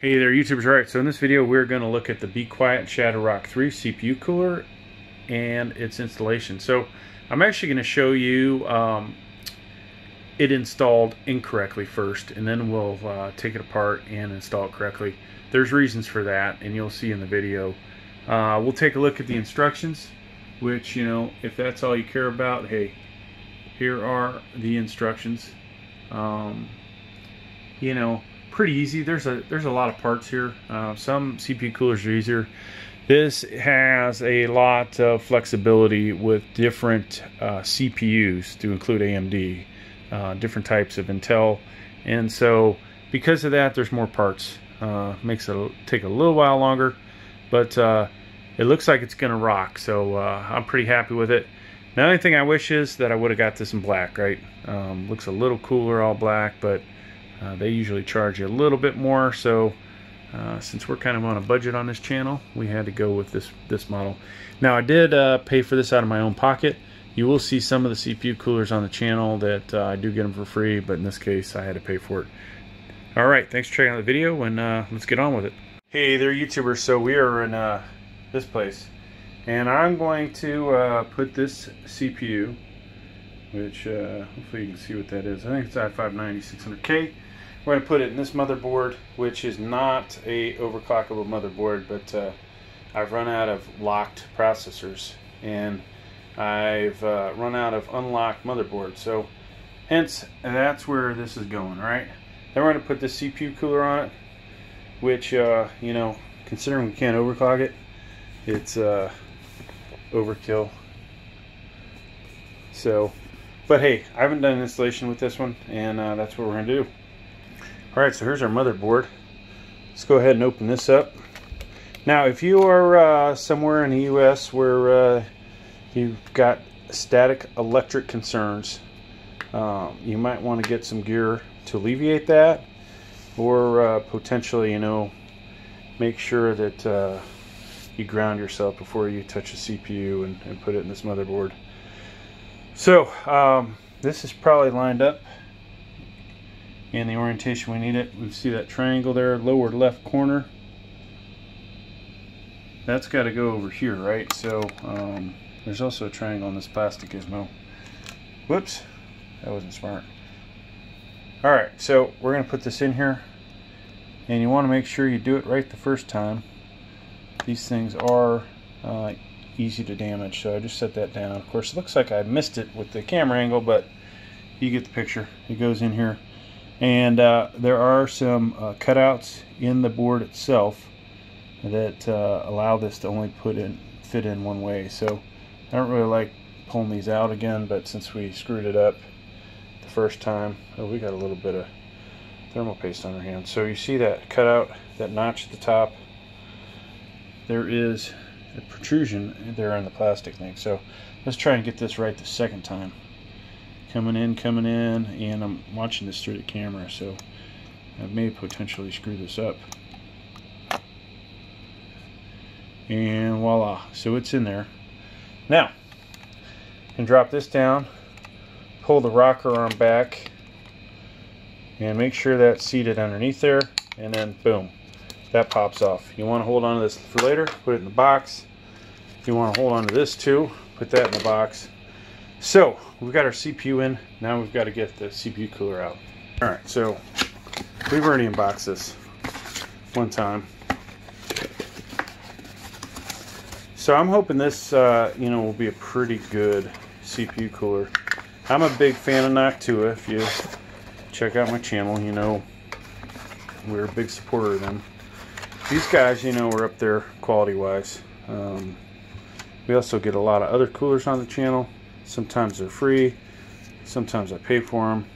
Hey there YouTubers, alright, so in this video we're going to look at the beQuiet Shadow Rock 3 CPU cooler and its installation. So I'm actually going to show you it installed incorrectly first, and then we'll take it apart and install it correctly. There's reasons for that, and you'll see in the video. We'll take a look at the instructions, which, you know, if that's all you care about, hey, here are the instructions. You know, pretty easy. There's a lot of parts here. Some CPU coolers are easier. This has a lot of flexibility with different CPUs, to include AMD, different types of Intel, and so because of that, there's more parts. Makes it take a little while longer, but it looks like it's gonna rock. So I'm pretty happy with it. The only thing I wish is that I would have got this in black, right? Looks a little cooler all black, but they usually charge you a little bit more, so since we're kind of on a budget on this channel, we had to go with this model. Now I did pay for this out of my own pocket. You will see some of the CPU coolers on the channel that I do get them for free, but in this case I had to pay for it. Alright, thanks for checking out the video, and let's get on with it. Hey there YouTubers, so we are in this place, and I'm going to put this CPU, which hopefully you can see what that is. I think it's i5 9600K. We're going to put it in this motherboard, which is not a overclockable motherboard, but I've run out of locked processors, and I've run out of unlocked motherboards, so hence that's where this is going, right? Then we're going to put the CPU cooler on it, which you know, considering we can't overclock it, it's overkill. So, but hey, I haven't done an installation with this one, and that's what we're going to do. Alright, so here's our motherboard. Let's go ahead and open this up. Now, if you are somewhere in the US where you've got static electric concerns, you might want to get some gear to alleviate that, or potentially, you know, make sure that you ground yourself before you touch the CPU and put it in this motherboard. So, this is probably lined up in the orientation we need it. We see that triangle there, lower left corner. That's got to go over here, right? So there's also a triangle on this plastic gizmo. Whoops, that wasn't smart. Alright, so we're going to put this in here, and you want to make sure you do it right the first time. These things are easy to damage, so I just set that down. Of course, it looks like I missed it with the camera angle, but you get the picture. It goes in here. And there are some cutouts in the board itself that allow this to only fit in one way. So I don't really like pulling these out again, but since we screwed it up the first time, oh, we got a little bit of thermal paste on our hands. So you see that cutout, that notch at the top, there is a protrusion there on the plastic thing. So let's try and get this right the second time. Coming in, and I'm watching this through the camera, so I may potentially screw this up. And voila, so it's in there. Now, you can drop this down, pull the rocker arm back, and make sure that's seated underneath there, and then boom, that pops off. You want to hold on to this for later, put it in the box. If you want to hold on to this too, put that in the box. So we've got our CPU in. Now we've got to get the CPU cooler out. Alright, so we've already unboxed this one time. So I'm hoping this you know, will be a pretty good CPU cooler. I'm a big fan of Noctua. If you check out my channel, you know we're a big supporter of them. These guys, you know, are up there quality wise. We also get a lot of other coolers on the channel. Sometimes they're free, sometimes I pay for them.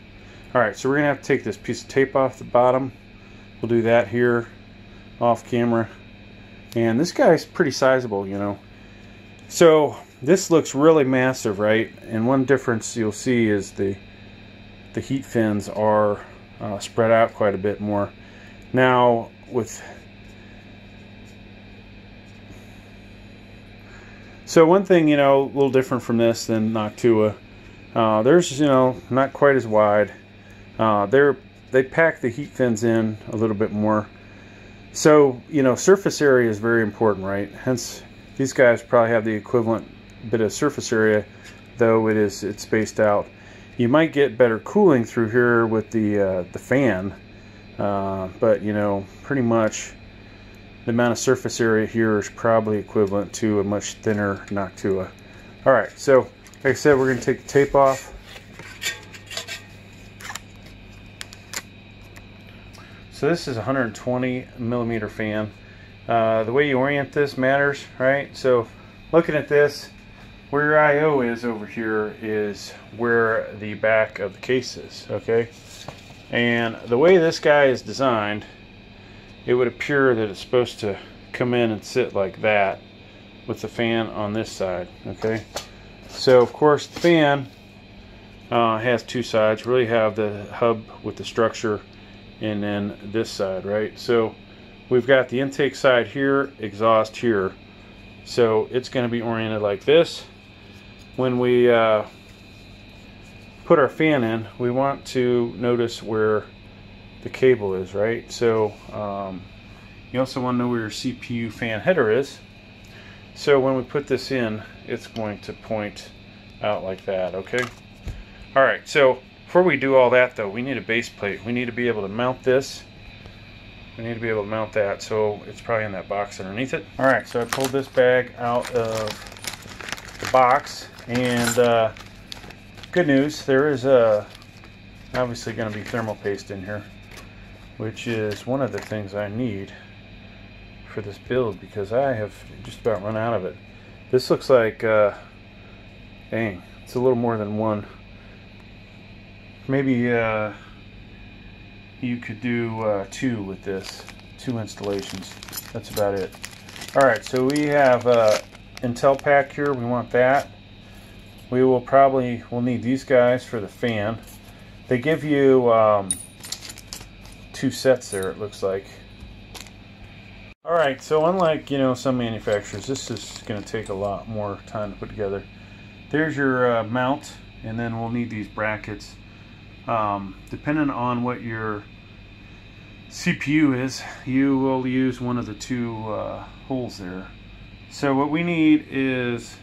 Alright, so we're going to have to take this piece of tape off the bottom. We'll do that here off camera. And this guy's pretty sizable, you know. So this looks really massive, right? And one difference you'll see is the heat fins are spread out quite a bit more. Now with So one thing, you know, a little different from this than Noctua, there's, you know, not quite as wide. They pack the heat fins in a little bit more. So, you know, surface area is very important, right? Hence, these guys probably have the equivalent bit of surface area, though it's spaced out. You might get better cooling through here with the fan, but you know, pretty much the amount of surface area here is probably equivalent to a much thinner Noctua. All right, so like I said, we're going to take the tape off. So this is a 120 millimeter fan. The way you orient this matters, right? So looking at this, where your I/O is over here is where the back of the case is, okay? And the way this guy is designed, it would appear that it's supposed to come in and sit like that with the fan on this side, okay? So of course the fan has two sides. We really have the hub with the structure and then this side, right? So we've got the intake side here, exhaust here. So it's going to be oriented like this. When we put our fan in, we want to notice where the cable is, right? So you also want to know where your CPU fan header is. So when we put this in, it's going to point out like that, okay? All right, so before we do all that though, we need a base plate. We need to be able to mount this. We need to be able to mount that, so it's probably in that box underneath it. All right, so I pulled this bag out of the box, and good news, there is obviously going to be thermal paste in here, which is one of the things I need for this build because I have just about run out of it. This looks like, dang, it's a little more than one. Maybe you could do two with this, 2 installations. That's about it. All right, so we have Intel pack here. We want that. We'll need these guys for the fan. They give you 2 sets there, it looks like. All right, so unlike, you know, some manufacturers, this is going to take a lot more time to put together. There's your mount, and then we'll need these brackets. Depending on what your CPU is, you will use one of the 2 holes there. So what we need is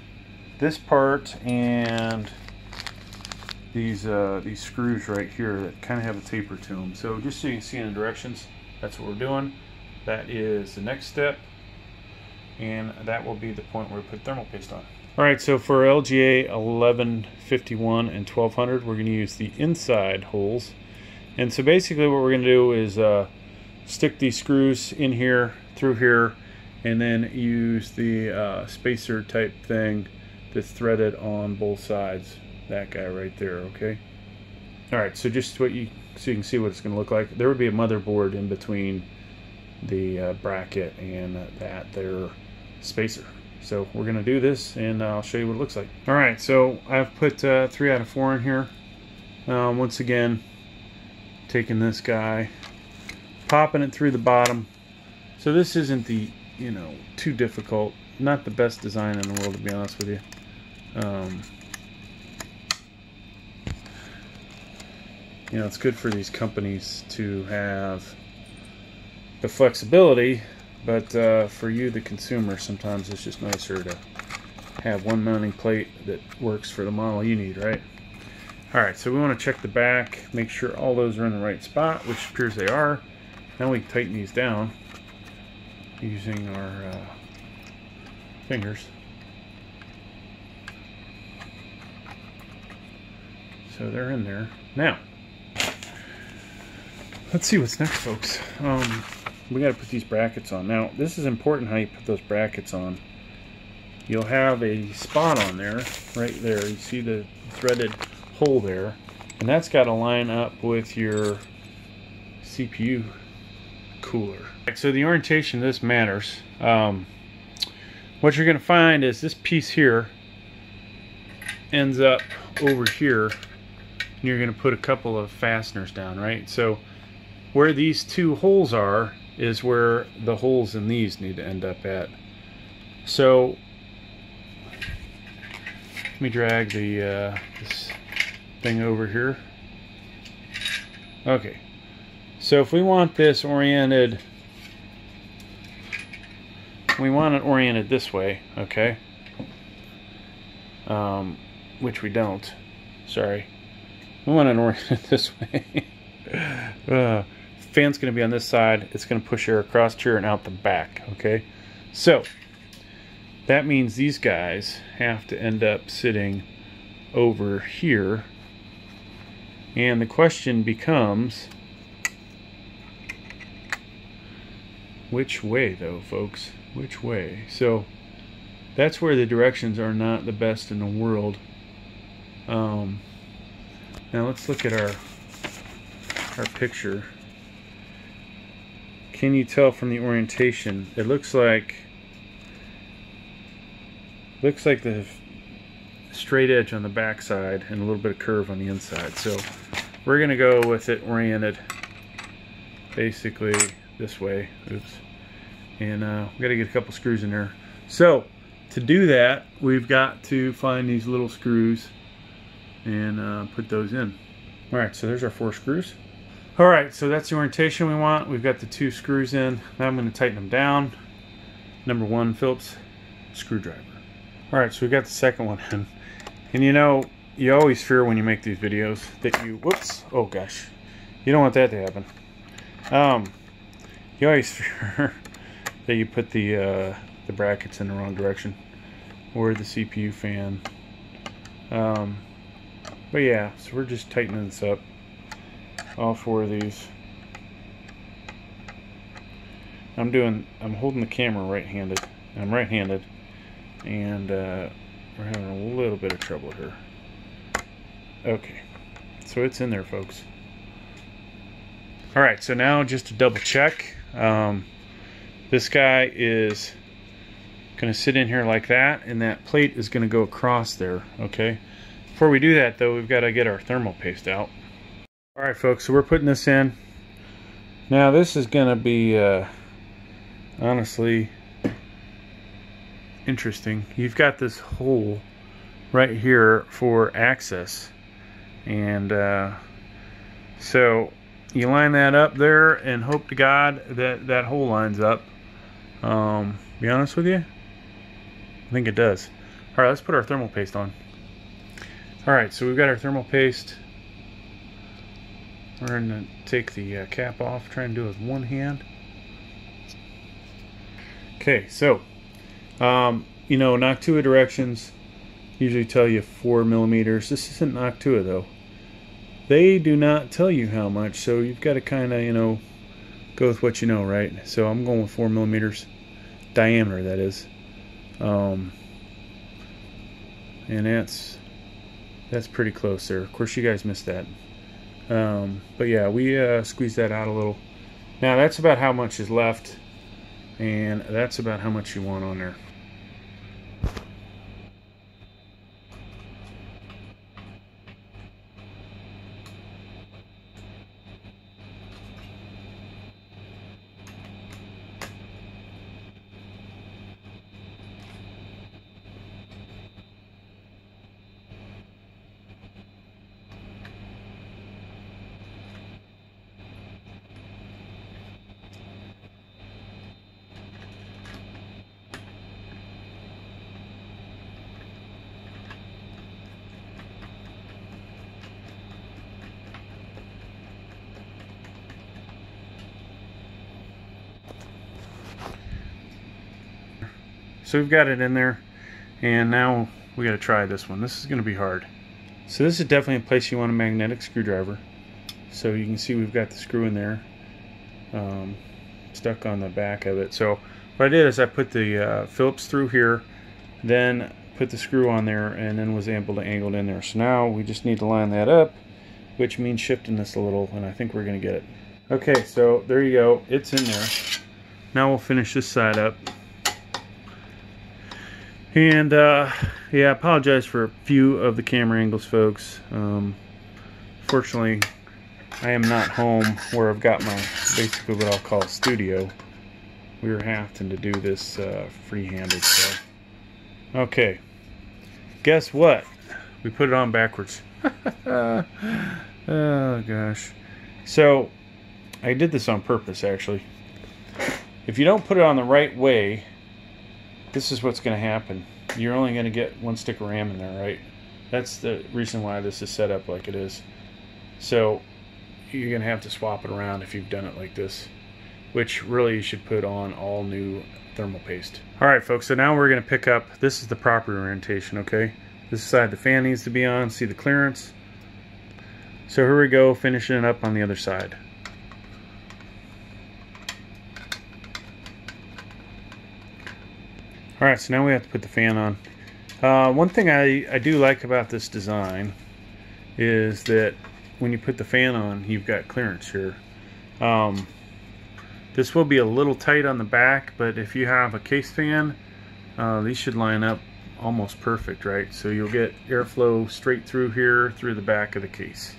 this part and these screws right here that kind of have a taper to them. So just so you can see in the directions, that's what we're doing. That is the next step, and that will be the point where we put thermal paste on. Alright, so for LGA 1151 and 1200, we're going to use the inside holes. And so basically what we're going to do is stick these screws in here, through here, and then use the spacer type thing that's threaded on both sides. That guy right there, okay? Alright, so just so you can see what it's going to look like. There would be a motherboard in between the bracket and that there spacer. So we're going to do this, and I'll show you what it looks like. Alright, so I've put 3 out of 4 in here. Once again, taking this guy, popping it through the bottom. So this isn't the, you know, too difficult. Not the best design in the world, to be honest with you. You know, it's good for these companies to have the flexibility, but for you, the consumer, sometimes it's just nicer to have one mounting plate that works for the model you need, right? Alright, so we want to check the back, make sure all those are in the right spot, which appears they are. Now we can tighten these down using our fingers. So they're in there. Now, let's see what's next, folks. We got to put these brackets on. Now, this is important how you put those brackets on. You'll have a spot on there, right there. You see the threaded hole there, and that's got to line up with your CPU cooler. So the orientation of this matters. What you're going to find is this piece here ends up over here, and you're going to put a couple of fasteners down, right? So where these 2 holes are is where the holes in these need to end up at. So let me drag the this thing over here. Okay, so if we want this oriented we want it oriented this way, okay? Which we don't. Sorry. We want it oriented this way. Fan's going to be on this side. It's going to push air across here and out the back, okay? So, that means these guys have to end up sitting over here. And the question becomes, which way though, folks? Which way? So, that's where the directions are not the best in the world. Now let's look at our picture. Can you tell from the orientation? It looks like the straight edge on the back side and a little bit of curve on the inside. So we're gonna go with it oriented basically this way. Oops. And we got to get a couple screws in there. So to do that, we've got to find these little screws and put those in. All right, so there's our 4 screws. All right, so that's the orientation we want. We've got the 2 screws in. Now I'm going to tighten them down. Number 1 Phillips screwdriver. All right, so we got the second one in. And you know, you always fear when you make these videos that you, whoops, oh gosh, you don't want that to happen. You always fear that you put the brackets in the wrong direction, or the CPU fan. But yeah, so we're just tightening this up. All 4 of these. I'm holding the camera right-handed. I'm right-handed, and we're having a little bit of trouble here. Okay, so it's in there, folks. All right, so now just to double check, this guy is going to sit in here like that, and that plate is going to go across there. Okay. Before we do that, though, we've got to get our thermal paste out. All right, folks, so we're putting this in. Now, this is going to be, honestly, interesting. You've got this hole right here for access. And so you line that up there and hope to God that that hole lines up. Be honest with you, I think it does. All right, let's put our thermal paste on. All right, so we've got our thermal paste. We're going to take the cap off, try and do it with one hand. Okay, so, you know, Noctua directions usually tell you 4 millimeters. This isn't Noctua, though. They do not tell you how much, so you've got to kind of, you know, go with what you know, right? So I'm going with 4 millimeters diameter, that is. And that's pretty close there. Of course, you guys missed that. But yeah, we squeezed that out a little. Now that's about how much is left, and that's about how much you want on there. So we've got it in there, and now we got to try this one. This is going to be hard. So this is definitely a place you want a magnetic screwdriver. So you can see we've got the screw in there, stuck on the back of it. So what I did is I put the Phillips through here, then put the screw on there, and then was able to angle it in there. So now we just need to line that up, which means shifting this a little, and I think we're going to get it. Okay, so there you go. It's in there. Now we'll finish this side up. And yeah, I apologize for a few of the camera angles, folks. Fortunately, I am not home where I've got my, basically what I'll call a studio. We were having to do this free-handed. So. Okay, guess what? We put it on backwards. Oh gosh. So, I did this on purpose, actually. If you don't put it on the right way, this is what's going to happen. You're only going to get one stick of RAM in there, right? That's the reason why this is set up like it is. So you're going to have to swap it around if you've done it like this, which really you should put on all new thermal paste. Alright folks, so now we're going to pick up, this is the proper orientation, okay? This side the fan needs to be on, see the clearance. So here we go, finishing it up on the other side. Alright, so now we have to put the fan on. One thing I do like about this design is that when you put the fan on, you've got clearance here. This will be a little tight on the back, but if you have a case fan, these should line up almost perfect, right? So you'll get airflow straight through here, through the back of the case.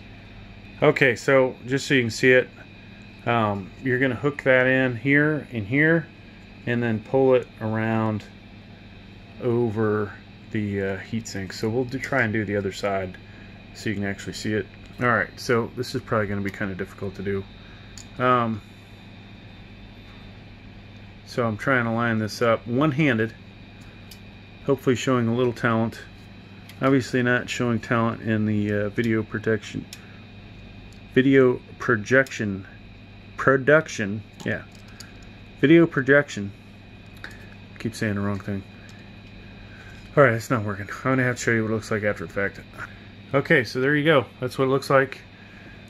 Okay, so just so you can see it, you're going to hook that in here and here, and then pull it around over the heatsink. So we'll try and do the other side so you can actually see it. Alright, so this is probably going to be kind of difficult to do. So I'm trying to line this up one-handed, hopefully showing a little talent. Obviously not showing talent in the video production, yeah, video projection. I keep saying the wrong thing. Alright, it's not working. I'm going to have to show you what it looks like after the fact. Okay, so there you go. That's what it looks like.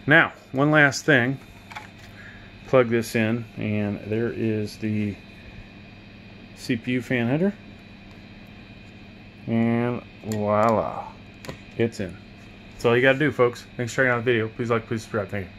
Now, one last thing. Plug this in, and there is the CPU fan header. And voila. It's in. That's all you got to do, folks. Thanks for checking out the video. Please like, please subscribe. Thank you.